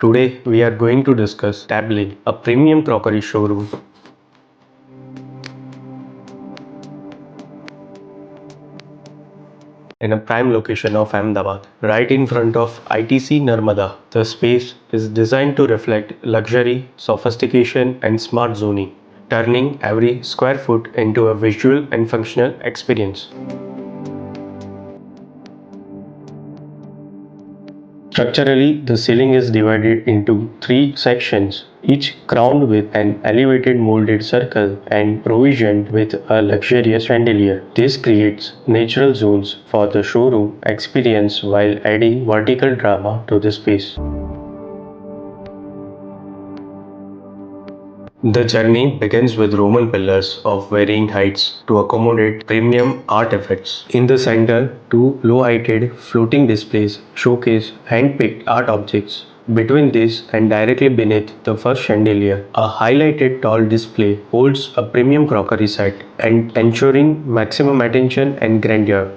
Today we are going to discuss TABLYN, a premium crockery showroom. In a prime location of Ahmedabad, right in front of ITC Narmada. The space is designed to reflect luxury, sophistication and smart zoning, turning every square foot into a visual and functional experience. Structurally, the ceiling is divided into three sections, each crowned with an elevated molded circle and provisioned with a luxurious chandelier. This creates natural zones for the showroom experience while adding vertical drama to the space. The journey begins with Roman pillars of varying heights to accommodate premium art effects. In the center, two low-heighted floating displays showcase hand-picked art objects. Between this and directly beneath the first chandelier, a highlighted tall display holds a premium crockery set and ensuring maximum attention and grandeur.